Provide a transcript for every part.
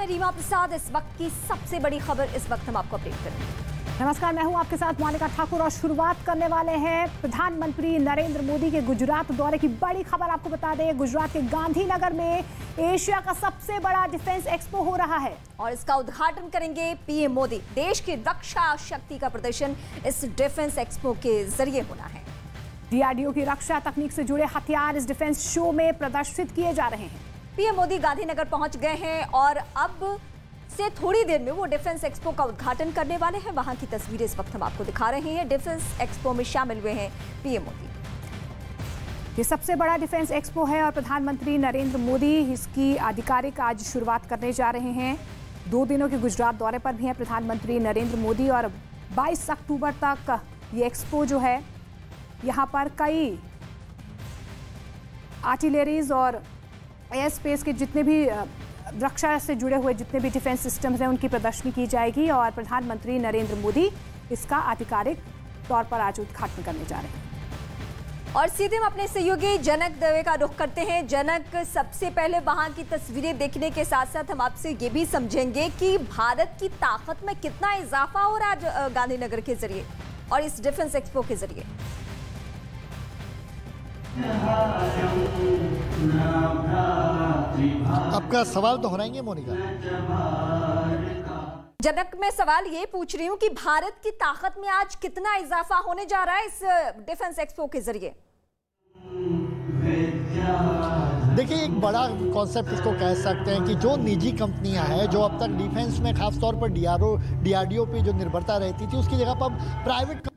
रीमा प्रसाद। इस वक्त की सबसे बड़ी खबर इस वक्त हम आपको अपडेट करेंगे। नमस्कार, मैं हूं आपके साथ मोनिका ठाकुर और शुरुआत करने वाले हैं प्रधानमंत्री नरेंद्र मोदी के गुजरात दौरे की बड़ी खबर। आपको बता दें, गुजरात के गांधीनगर में एशिया का सबसे बड़ा डिफेंस एक्सपो हो रहा है और इसका उद्घाटन करेंगे पीएम मोदी। देश की रक्षा शक्ति का प्रदर्शन इस डिफेंस एक्सपो के जरिए होना है। डीआरडीओ की रक्षा तकनीक से जुड़े हथियार इस डिफेंस शो में प्रदर्शित किए जा रहे हैं। पीएम मोदी गांधीनगर पहुंच गए हैं और अब से थोड़ी देर में वो डिफेंस एक्सपो का उद्घाटन करने वाले हैं। वहां की तस्वीरें इस वक्त हम आपको दिखा रहे हैं। डिफेंस एक्सपो में शामिल हुए हैं पीएम मोदी। ये सबसे बड़ा डिफेंस एक्सपो है और प्रधानमंत्री नरेंद्र मोदी इसकी आधिकारिक आज शुरुआत करने जा रहे हैं। 2 दिनों के गुजरात दौरे पर भी हैं प्रधानमंत्री नरेंद्र मोदी और 22 अक्टूबर तक ये एक्सपो जो है, यहाँ पर कई आर्टिलरीज और एयर स्पेस के जितने भी रक्षा से जुड़े हुए जितने भी डिफेंस सिस्टम्स हैं उनकी प्रदर्शनी की जाएगी और प्रधानमंत्री नरेंद्र मोदी इसका आधिकारिक तौर पर आज उद्घाटन करने जा रहे हैं। और सीधे हम अपने सहयोगी जनक दवे का रुख करते हैं। जनक, सबसे पहले वहां की तस्वीरें देखने के साथ साथ हम आपसे ये भी समझेंगे कि भारत की ताकत में कितना इजाफा हो रहा है गांधीनगर के जरिए और इस डिफेंस एक्सपो के जरिए। आपका सवाल दोहराएंगे मोनिका? जनक, मैं सवाल ये पूछ रही हूँ कि भारत की ताकत में आज कितना इजाफा होने जा रहा है इस डिफेंस एक्सपो के जरिए। देखिए, एक बड़ा कॉन्सेप्ट इसको कह सकते हैं कि जो निजी कंपनियां हैं जो अब तक डिफेंस में खास तौर पर डीआरडीओ पे जो निर्भरता रहती थी, उसकी जगह पर प्राइवेट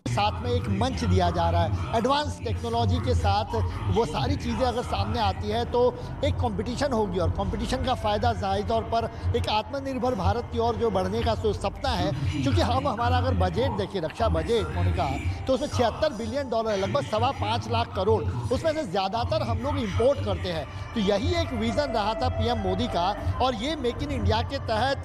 साथ में एक मंच दिया जा रहा है। एडवांस टेक्नोलॉजी के साथ वो सारी चीज़ें अगर सामने आती है तो एक कंपटीशन होगी और कंपटीशन का फ़ायदा ज़ाहिर तौर पर एक आत्मनिर्भर भारत की ओर जो बढ़ने का जो सपना है, क्योंकि हमारा अगर बजट देखिए, रक्षा बजट मोनिका, तो उसमें $76 बिलियन, लगभग 5.25 लाख करोड़, उसमें से ज़्यादातर हम लोग इम्पोर्ट करते हैं। तो यही एक विज़न रहा था पीएम मोदी का और ये मेक इन इंडिया के तहत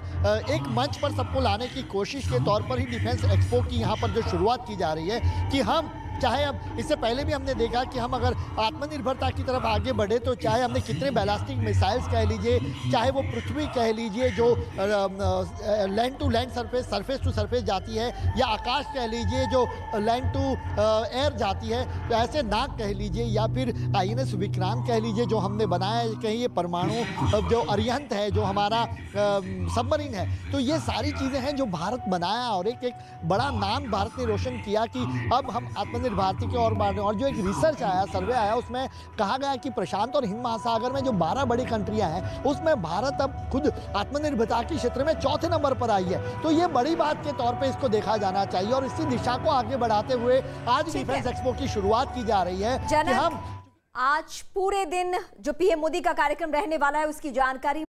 एक मंच पर सबको लाने की कोशिश के तौर पर ही डिफेंस एक्सपो की यहाँ पर जो शुरुआत की जा रही है कि हम चाहे अब इससे पहले भी हमने देखा कि हम अगर आत्मनिर्भरता की तरफ आगे बढ़े तो चाहे हमने कितने बैलिस्टिक मिसाइल्स कह लीजिए, चाहे वो पृथ्वी कह लीजिए जो land to land surface to surface जाती है, या आकाश कह लीजिए जो लैंड टू एयर जाती है, तो ऐसे नाग कह लीजिए, या फिर INS विक्रांत कह लीजिए जो हमने बनाया है, कहीं ये परमाणु जो अरिहंत है जो हमारा सबमरीन है। तो ये सारी चीज़ें हैं जो भारत बनाया और एक बड़ा नाम भारत ने रोशन किया कि अब हम आत्मनिर्भर भारत की ओर बढ़ रहे हैं। और जो एक रिसर्च आया, सर्वे आया, उसमें कहा गया कि प्रशांत और हिंद महासागर में जो 12 बड़ी कंट्रियां हैं उसमें भारत अब खुद आत्मनिर्भरता के क्षेत्र में 4थे नंबर पर आई है। तो ये बड़ी बात के तौर पे इसको देखा जाना चाहिए और इसी दिशा को आगे बढ़ाते हुए आज डिफेंस एक्सपो की शुरुआत की जा रही है कि हम आज पूरे दिन जो पीएम मोदी का कार्यक्रम रहने वाला है उसकी जानकारी